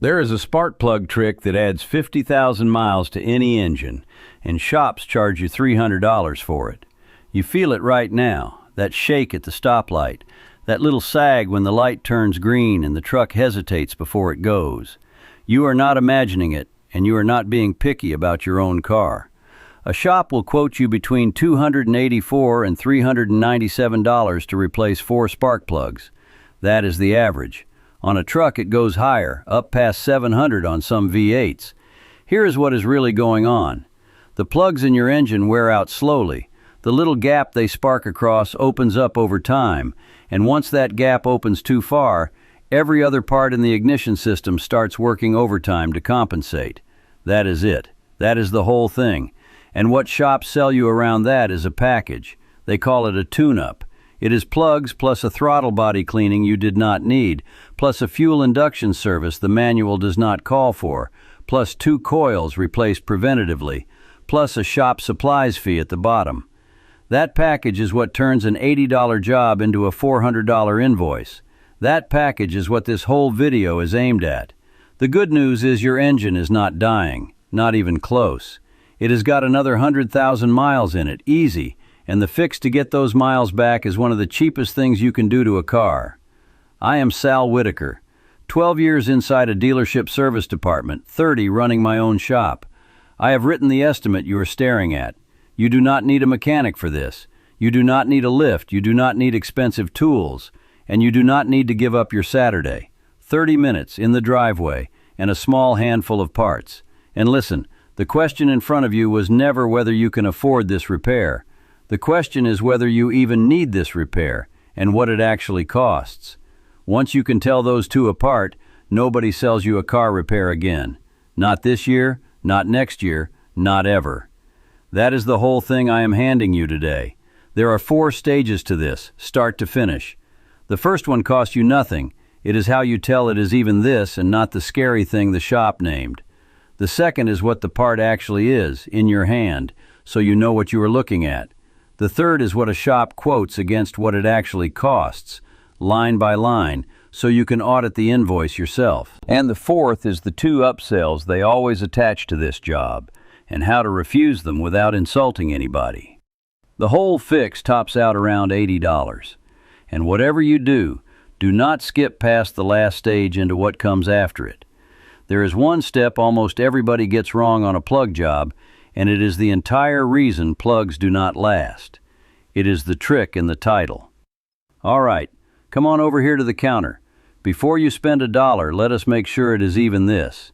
There is a spark plug trick that adds 50,000 miles to any engine, and shops charge you $300 for it. You feel it right now, that shake at the stoplight, that little sag when the light turns green and the truck hesitates before it goes. You are not imagining it, and you are not being picky about your own car. A shop will quote you between $284 and $397 to replace 4 spark plugs. That is the average. On a truck it goes higher, up past $700 on some V8s. Here is what is really going on. The plugs in your engine wear out slowly. The little gap they spark across opens up over time, and once that gap opens too far, every other part in the ignition system starts working overtime to compensate. That is it. That is the whole thing. And what shops sell you around that is a package. They call it a tune-up. It is plugs plus a throttle body cleaning you did not need, plus a fuel induction service the manual does not call for, plus 2 coils replaced preventatively, plus a shop supplies fee at the bottom. That package is what turns an $80 job into a $400 invoice. That package is what this whole video is aimed at. The good news is your engine is not dying, not even close. It has got another 100,000 miles in it, easy, and the fix to get those miles back is one of the cheapest things you can do to a car. I am Sal Whitaker, 12 years inside a dealership service department, 30 running my own shop. I have written the estimate you are staring at. You do not need a mechanic for this. You do not need a lift. You do not need expensive tools. And you do not need to give up your Saturday. 30 minutes in the driveway and a small handful of parts. And listen, the question in front of you was never whether you can afford this repair. The question is whether you even need this repair and what it actually costs. Once you can tell those two apart, nobody sells you a car repair again. Not this year, not next year, not ever. That is the whole thing I am handing you today. There are 4 stages to this, start to finish. The first one costs you nothing. It is how you tell it is even this and not the scary thing the shop named. The second is what the part actually is, in your hand, so you know what you are looking at. The third is what a shop quotes against what it actually costs, line by line, so you can audit the invoice yourself. And the fourth is the 2 upsells they always attach to this job, and how to refuse them without insulting anybody. The whole fix tops out around $80. And whatever you do, do not skip past the last stage into what comes after it. There is one step almost everybody gets wrong on a plug job, and it is the entire reason plugs do not last. It is the trick in the title. All right, come on over here to the counter. Before you spend $1, let us make sure it is even this.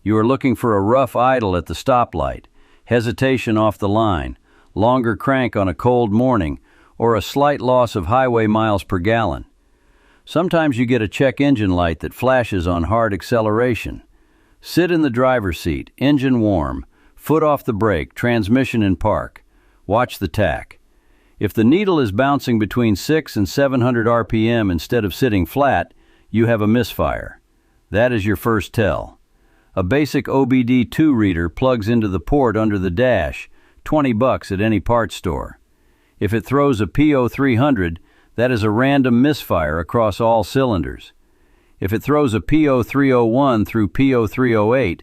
You are looking for a rough idle at the stoplight, hesitation off the line, longer crank on a cold morning, or a slight loss of highway miles per gallon. Sometimes you get a check engine light that flashes on hard acceleration. Sit in the driver's seat, engine warm, foot off the brake, transmission in park. Watch the tach. If the needle is bouncing between 600 and 700 RPM instead of sitting flat, you have a misfire. That is your first tell. A basic OBD2 reader plugs into the port under the dash, $20 at any parts store. If it throws a PO300, that is a random misfire across all cylinders. If it throws a PO301 through PO308,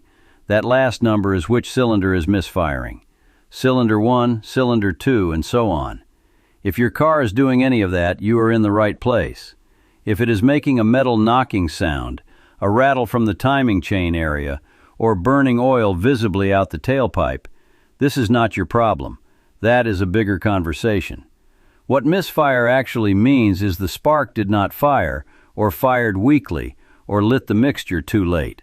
that last number is which cylinder is misfiring. Cylinder 1, cylinder 2, and so on. If your car is doing any of that, you are in the right place. If it is making a metal knocking sound, a rattle from the timing chain area, or burning oil visibly out the tailpipe, this is not your problem. That is a bigger conversation. What misfire actually means is the spark did not fire, or fired weakly, or lit the mixture too late.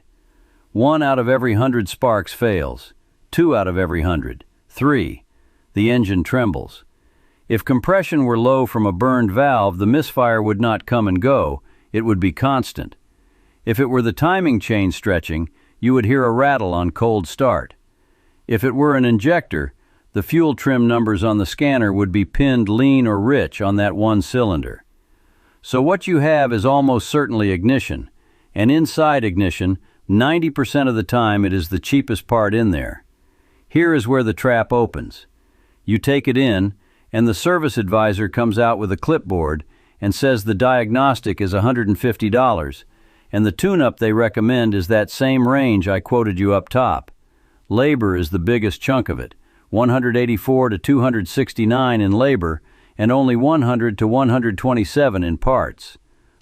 1 out of every 100 sparks fails. 2 out of every 100. 3. The engine trembles. If compression were low from a burned valve, the misfire would not come and go, it would be constant. If it were the timing chain stretching, you would hear a rattle on cold start. If it were an injector, the fuel trim numbers on the scanner would be pinned lean or rich on that one cylinder. So what you have is almost certainly ignition, and inside ignition, 90% of the time it is the cheapest part in there. Here is where the trap opens. You take it in, and the service advisor comes out with a clipboard and says the diagnostic is $150, And the tune-up they recommend is that same range I quoted you up top. Labor is the biggest chunk of it, 184 to 269 in labor, and only 100 to 127 in parts.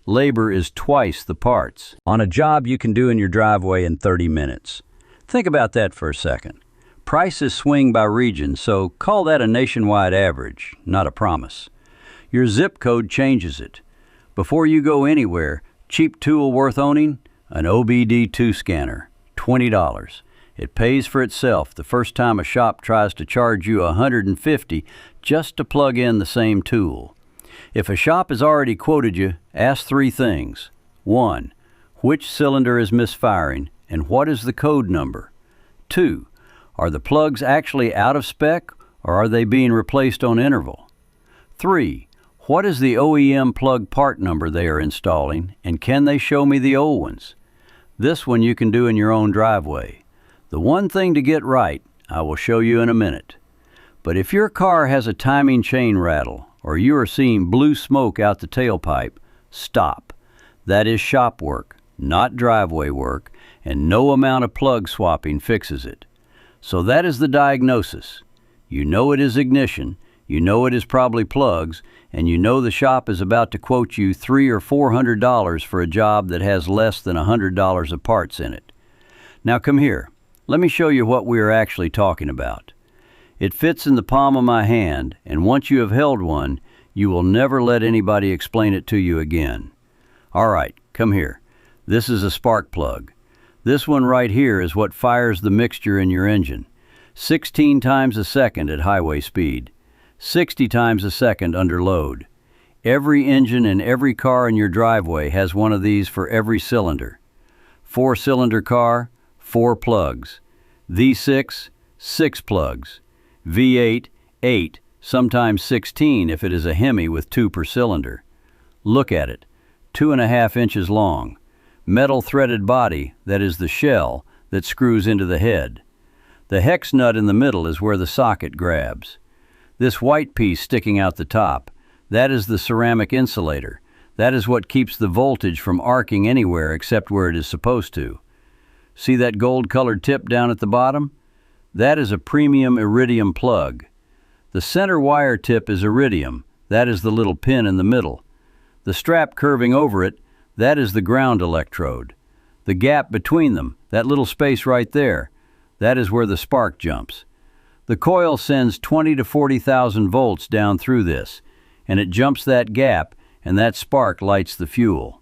Labor is twice the parts on a job you can do in your driveway in 30 minutes. Think about that for a second. Prices swing by region, so call that a nationwide average, not a promise. Your zip code changes it. Before you go anywhere, cheap tool worth owning? An OBD2 scanner, $20. It pays for itself the first time a shop tries to charge you $150 just to plug in the same tool. If a shop has already quoted you, ask three things. 1. Which cylinder is misfiring, and what is the code number? 2. Are the plugs actually out of spec, or are they being replaced on interval? 3. What is the OEM plug part number they are installing, and can they show me the old ones? This one you can do in your own driveway. The one thing to get right, I will show you in a minute. But if your car has a timing chain rattle, or you are seeing blue smoke out the tailpipe, stop. That is shop work, not driveway work, and no amount of plug swapping fixes it. So that is the diagnosis. You know it is ignition, you know it is probably plugs, and you know the shop is about to quote you $300 or $400 for a job that has less than $100 of parts in it. Now come here. Let me show you what we are actually talking about. It fits in the palm of my hand, and once you have held one, you will never let anybody explain it to you again. All right, come here. This is a spark plug. This one right here is what fires the mixture in your engine. 16 times a second at highway speed. 60 times a second under load. Every engine and every car in your driveway has one of these for every cylinder. 4-cylinder car, 4 plugs. V6, 6 plugs. V8, 8, sometimes 16 if it is a Hemi with 2 per cylinder. Look at it, 2.5 inches long. Metal threaded body, that is the shell, that screws into the head. The hex nut in the middle is where the socket grabs. This white piece sticking out the top, that is the ceramic insulator. That is what keeps the voltage from arcing anywhere except where it is supposed to. See that gold-colored tip down at the bottom? That is a premium iridium plug. The center wire tip is iridium. That is the little pin in the middle. The strap curving over it, that is the ground electrode. The gap between them, that little space right there, that is where the spark jumps. The coil sends 20 to 40,000 volts down through this, and it jumps that gap, and that spark lights the fuel.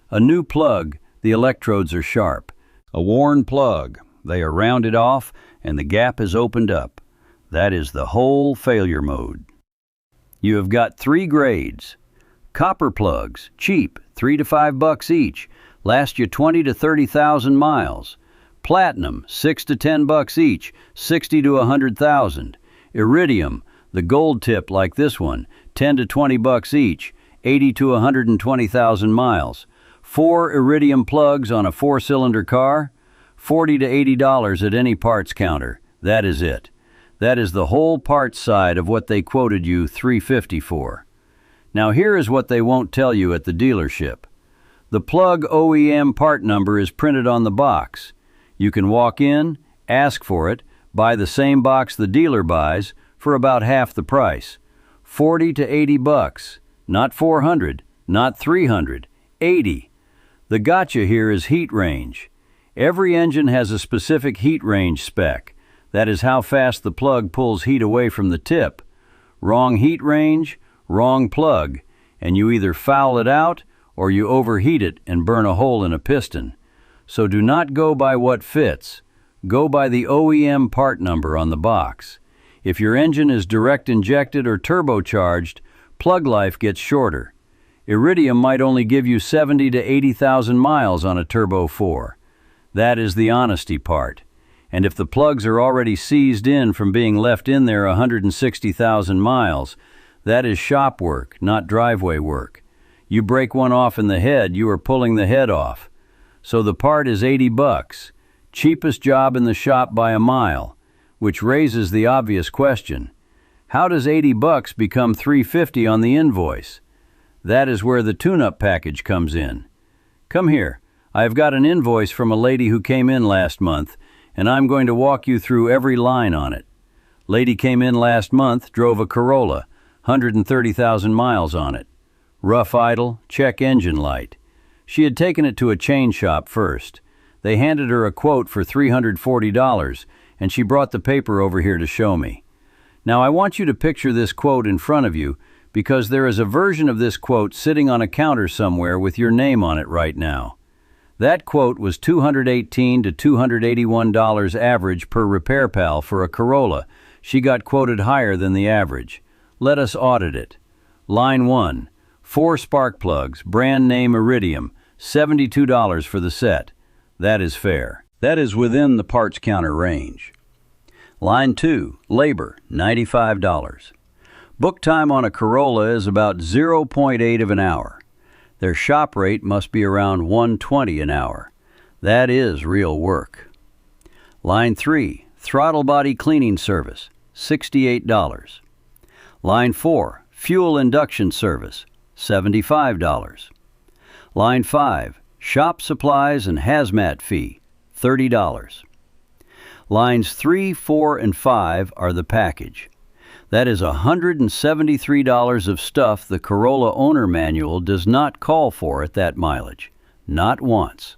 A new plug, the electrodes are sharp. A worn plug, they are rounded off, and the gap is opened up. That is the whole failure mode. You have got 3 grades. Copper plugs, cheap, $3 to $5 each, last you 20 to 30,000 miles. Platinum, $6 to $10 each, 60 to 100,000. Iridium, the gold tip like this one, $10 to $20 each, 80 to 120,000 miles. 4 iridium plugs on a 4-cylinder car, $40 to $80 at any parts counter. That is it. That is the whole parts side of what they quoted you $350 for. Now here is what they won't tell you at the dealership. The plug OEM part number is printed on the box. You can walk in, ask for it, buy the same box the dealer buys for about half the price. $40 to $80. Not $400, not $300, $80. The gotcha here is heat range. Every engine has a specific heat range spec. That is how fast the plug pulls heat away from the tip. Wrong heat range, wrong plug, and you either foul it out or you overheat it and burn a hole in a piston. So do not go by what fits. Go by the OEM part number on the box. If your engine is direct injected or turbocharged, plug life gets shorter. Iridium might only give you 70 to 80,000 miles on a Turbo 4. That is the honesty part. And if the plugs are already seized in from being left in there 160,000 miles, that is shop work, not driveway work. You break one off in the head, you are pulling the head off. So the part is $80. Cheapest job in the shop by a mile, which raises the obvious question. How does $80 become $350 on the invoice? That is where the tune-up package comes in. Come here, I have got an invoice from a lady who came in last month, and I'm going to walk you through every line on it. Lady came in last month, drove a Corolla, 130,000 miles on it. Rough idle, check engine light. She had taken it to a chain shop first. They handed her a quote for $340, and she brought the paper over here to show me. Now I want you to picture this quote in front of you, because there is a version of this quote sitting on a counter somewhere with your name on it right now. That quote was $218 to $281 average per Repair Pal for a Corolla. She got quoted higher than the average. Let us audit it. Line 1. 4 spark plugs, brand name Iridium, $72 for the set. That is fair. That is within the parts counter range. Line 2. Labor, $95. Book time on a Corolla is about 0.8 of an hour. Their shop rate must be around $120 an hour. That is real work. Line 3. Throttle body cleaning service, $68. Line 4. Fuel induction service, $75. Line 5. Shop supplies and hazmat fee, $30. Lines 3, 4, and 5 are the package. That is $173 of stuff the Corolla owner manual does not call for at that mileage. Not once.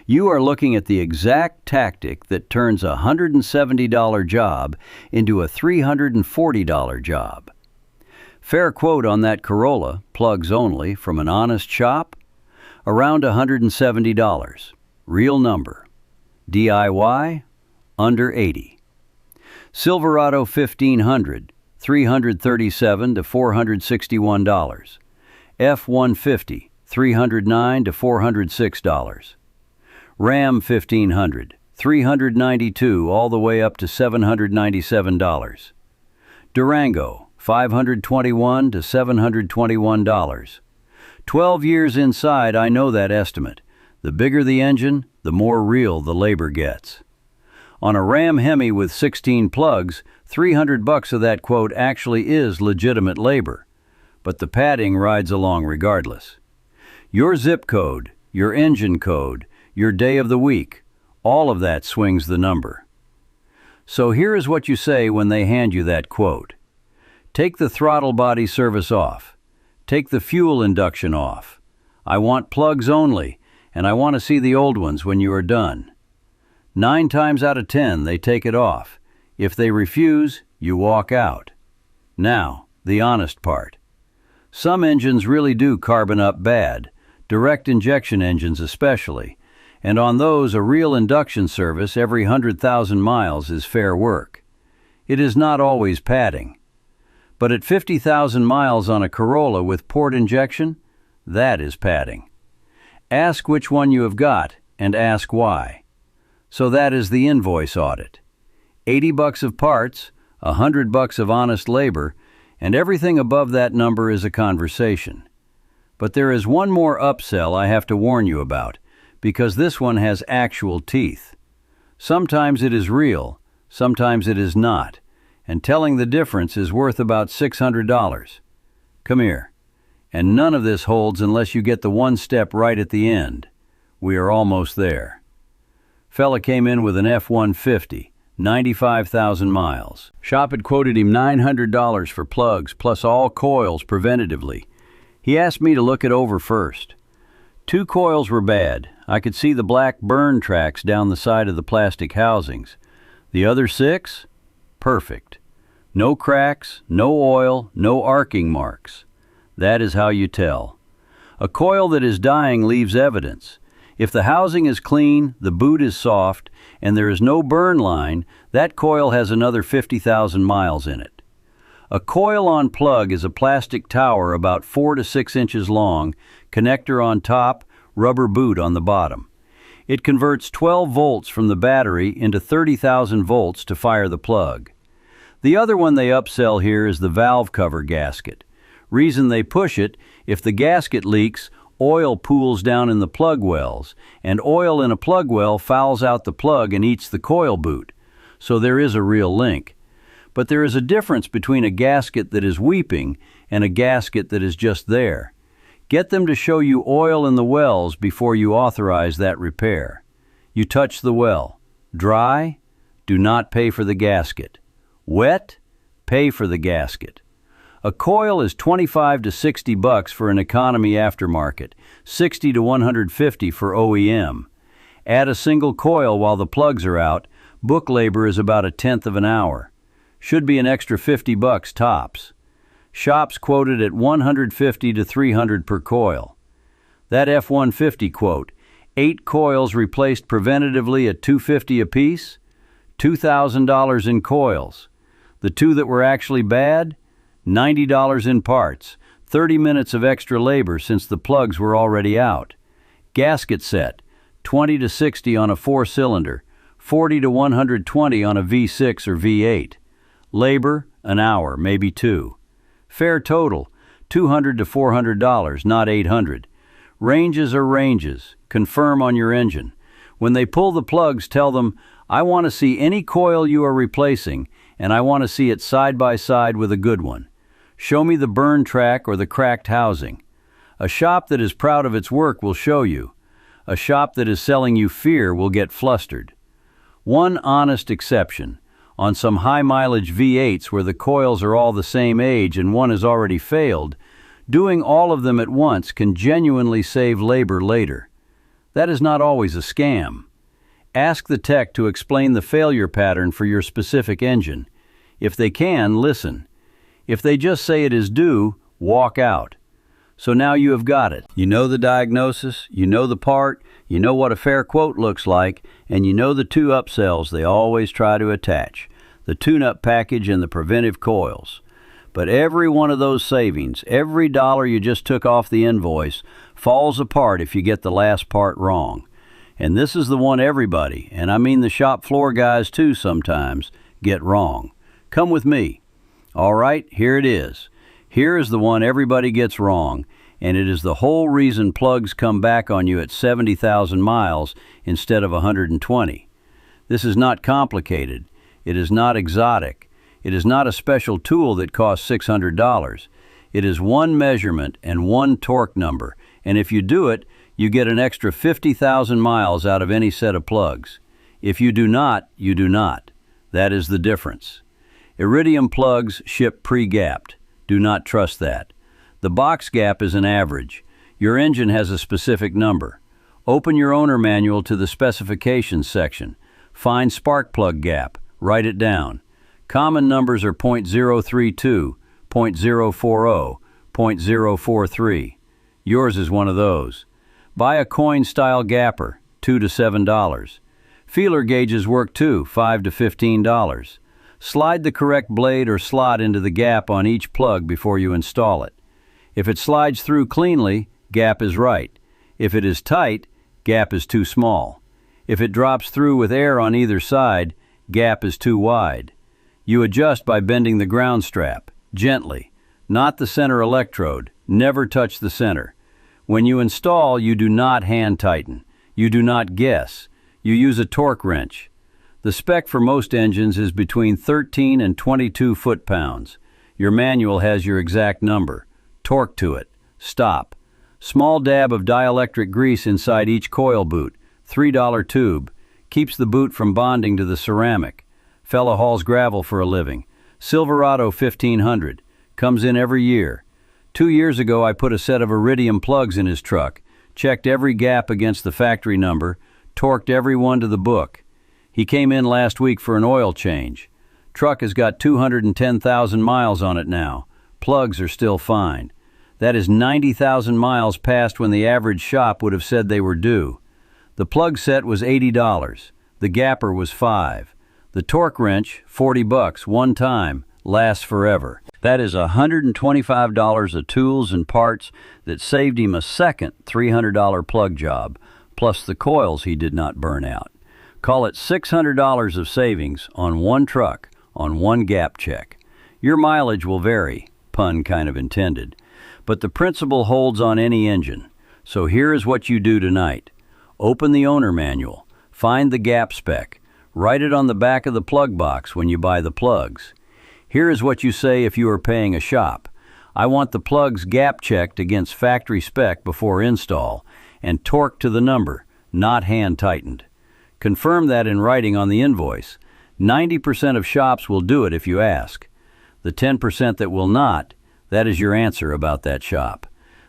You are looking at the exact tactic that turns a $170 job into a $340 job. Fair quote on that Corolla, plugs only, from an honest shop? Around $170. Real number. DIY? Under 80. Silverado 1500, $337 to $461. F-150, $309 to $406. Ram 1500, $392 all the way up to $797. Durango, $521 to $721. 12 years inside, I know that estimate. The bigger the engine, the more real the labor gets. On a Ram Hemi with 16 plugs, $300 of that quote actually is legitimate labor, but the padding rides along regardless. Your zip code, your engine code, your day of the week, all of that swings the number. So here is what you say when they hand you that quote. Take the throttle body service off. Take the fuel induction off. I want plugs only, and I want to see the old ones when you are done. 9 times out of 10, they take it off. If they refuse, you walk out. Now, the honest part. Some engines really do carbon up bad, direct injection engines especially, and on those a real induction service every 100,000 miles is fair work. It is not always padding. But at 50,000 miles on a Corolla with port injection, that is padding. Ask which one you have got, and ask why. So that is the invoice audit. $80 of parts, $100 of honest labor, and everything above that number is a conversation. But there is one more upsell I have to warn you about, because this one has actual teeth. Sometimes it is real, sometimes it is not, and telling the difference is worth about $600. Come here. And none of this holds unless you get the one step right at the end. We are almost there. Fella came in with an F-150, 95,000 miles. Shop had quoted him $900 for plugs plus all coils preventatively. He asked me to look it over first. 2 coils were bad. I could see the black burn tracks down the side of the plastic housings. The other 6? Perfect. No cracks, no oil, no arcing marks. That is how you tell. A coil that is dying leaves evidence. If the housing is clean, the boot is soft, and there is no burn line, that coil has another 50,000 miles in it. A coil-on plug is a plastic tower about 4 to 6 inches long, connector on top, rubber boot on the bottom. It converts 12 volts from the battery into 30,000 volts to fire the plug. The other one they upsell here is the valve cover gasket. Reason they push it, if the gasket leaks, oil pools down in the plug wells, and oil in a plug well fouls out the plug and eats the coil boot. So there is a real link. But there is a difference between a gasket that is weeping and a gasket that is just there. Get them to show you oil in the wells before you authorize that repair. You touch the well. Dry? Do not pay for the gasket. Wet? Pay for the gasket. A coil is $25 to $60 for an economy aftermarket, $60 to $150 for OEM. Add a single coil while the plugs are out. Book labor is about 1/10 of an hour. Should be an extra $50 tops. Shops quoted at $150 to $300 per coil. That F-150 quote, 8 coils replaced preventatively at $250 apiece, $2,000 in coils. The 2 that were actually bad, $90 in parts, 30 minutes of extra labor since the plugs were already out. Gasket set, $20 to $60 on a 4-cylinder, $40 to $120 on a V6 or V8. Labor, an hour, maybe 2. Fair total, $200 to $400, not $800. Ranges are ranges. Confirm on your engine. When they pull the plugs, tell them, I want to see any coil you are replacing, and I want to see it side by side with a good one. Show me the burn track or the cracked housing. A shop that is proud of its work will show you. A shop that is selling you fear will get flustered. One honest exception. On some high-mileage V8s where the coils are all the same age and one has already failed, doing all of them at once can genuinely save labor later. That is not always a scam. Ask the tech to explain the failure pattern for your specific engine. If they can, listen. If they just say it is due, walk out. So now you have got it. You know the diagnosis, you know the part, you know what a fair quote looks like, and you know the 2 upsells they always try to attach, the tune-up package and the preventive coils. But every one of those savings, every dollar you just took off the invoice, falls apart if you get the last part wrong. And this is the one everybody, and I mean the shop floor guys too sometimes, get wrong. Come with me. All right, here it is. Here is the one everybody gets wrong, and it is the whole reason plugs come back on you at 70,000 miles instead of 120. This is not complicated. It is not exotic. It is not a special tool that costs $600. It is one measurement and one torque number, and if you do it, you get an extra 50,000 miles out of any set of plugs. If you do not, you do not. That is the difference. Iridium plugs ship pre-gapped. Do not trust that. The box gap is an average. Your engine has a specific number. Open your owner manual to the specifications section. Find spark plug gap. Write it down. Common numbers are .032, .040, .043. Yours is one of those. Buy a coin-style gapper, $2 to $7. Feeler gauges work too, $5 to $15. Slide the correct blade or slot into the gap on each plug before you install it. If it slides through cleanly, gap is right. If it is tight, gap is too small. If it drops through with air on either side, gap is too wide. You adjust by bending the ground strap, gently, not the center electrode. Never touch the center. When you install, you do not hand tighten. You do not guess. You use a torque wrench. The spec for most engines is between 13 and 22 foot-pounds. Your manual has your exact number. Torque to it. Stop. Small dab of dielectric grease inside each coil boot. $3 tube. Keeps the boot from bonding to the ceramic. Fella hauls gravel for a living. Silverado 1500. Comes in every year. 2 years ago I put a set of iridium plugs in his truck. Checked every gap against the factory number. Torqued every one to the book. He came in last week for an oil change. Truck has got 210,000 miles on it now. Plugs are still fine. That is 90,000 miles past when the average shop would have said they were due. The plug set was $80. The gapper was $5. The torque wrench, $40 one time, lasts forever. That is $125 of tools and parts that saved him a second $300 plug job, plus the coils he did not burn out. Call it $600 of savings on one truck, on one gap check. Your mileage will vary, pun kind of intended, but the principle holds on any engine. So here is what you do tonight. Open the owner manual, find the gap spec, write it on the back of the plug box when you buy the plugs. Here is what you say if you are paying a shop. I want the plugs gap checked against factory spec before install and torqued to the number, not hand tightened. Confirm that in writing on the invoice. 90% of shops will do it if you ask. The 10% that will not, that is your answer about that shop.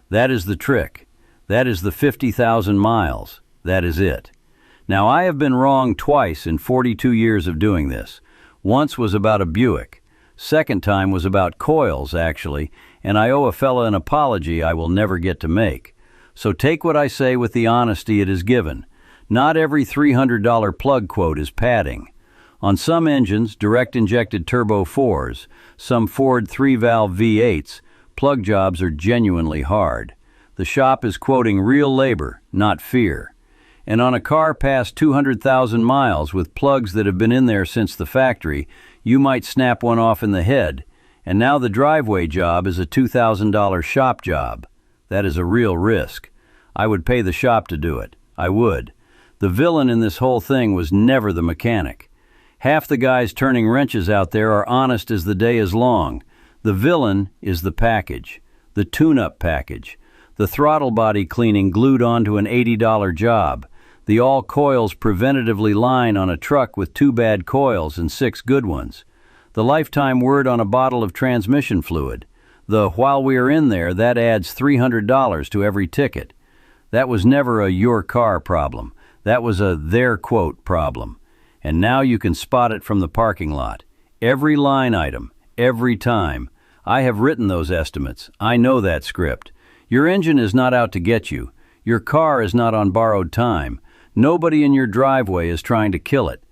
That is the trick. That is the 50,000 miles. That is it. Now, I have been wrong twice in 42 years of doing this. Once was about a Buick. Second time was about coils, actually, and I owe a fella an apology I will never get to make. So take what I say with the honesty it is given. Not every $300 plug quote is padding. On some engines, direct-injected turbo 4s, some Ford 3-valve V8s, plug jobs are genuinely hard. The shop is quoting real labor, not fear. And on a car past 200,000 miles with plugs that have been in there since the factory, you might snap one off in the head, and now the driveway job is a $2,000 shop job. That is a real risk. I would pay the shop to do it. I would. The villain in this whole thing was never the mechanic. Half the guys turning wrenches out there are honest as the day is long. The villain is the package, the tune-up package, the throttle body cleaning glued onto an $80 job, the all coils preventatively line on a truck with 2 bad coils and 6 good ones, the lifetime word on a bottle of transmission fluid, the while we are in there that adds $300 to every ticket. That was never a your car problem. That was a their quote problem. And now you can spot it from the parking lot. Every line item, every time. I have written those estimates. I know that script. Your engine is not out to get you. Your car is not on borrowed time. Nobody in your driveway is trying to kill it.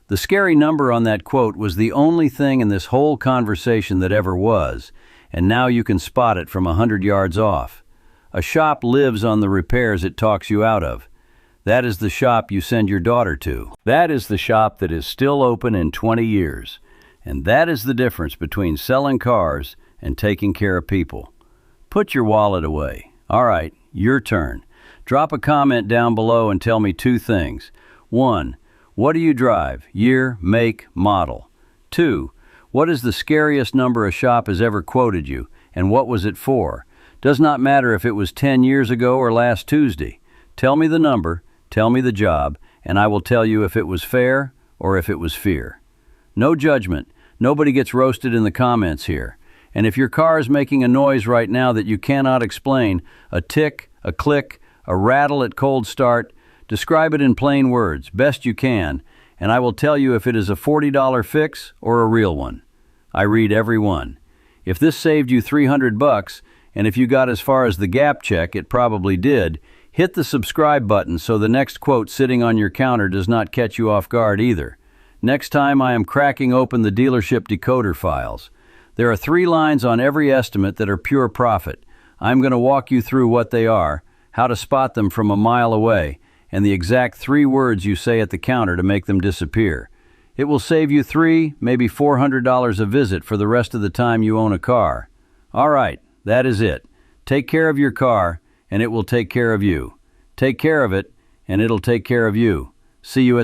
The scary number on that quote was the only thing in this whole conversation that ever was, and now you can spot it from 100 yards off. A shop lives on the repairs it talks you out of. That is the shop you send your daughter to. That is the shop that is still open in 20 years. And that is the difference between selling cars and taking care of people. Put your wallet away. All right, your turn. Drop a comment down below and tell me 2 things. 1. What do you drive? Year, make, model. 2. What is the scariest number a shop has ever quoted you, and what was it for? Does not matter if it was 10 years ago or last Tuesday. Tell me the number, tell me the job, and I will tell you if it was fair or if it was fear. No judgment. Nobody gets roasted in the comments here. And if your car is making a noise right now that you cannot explain, a tick, a click, a rattle at cold start, describe it in plain words, best you can, and I will tell you if it is a $40 fix or a real one. I read every one. If this saved you $300, and if you got as far as the gap check, it probably did, hit the subscribe button so the next quote sitting on your counter does not catch you off guard either. Next time I am cracking open the dealership decoder files. There are 3 lines on every estimate that are pure profit. I'm going to walk you through what they are, how to spot them from a mile away, and the exact 3 words you say at the counter to make them disappear. It will save you $300, maybe $400 a visit for the rest of the time you own a car. All right, that is it. Take care of your car, and it will take care of you. Take care of it, and it'll take care of you. See you at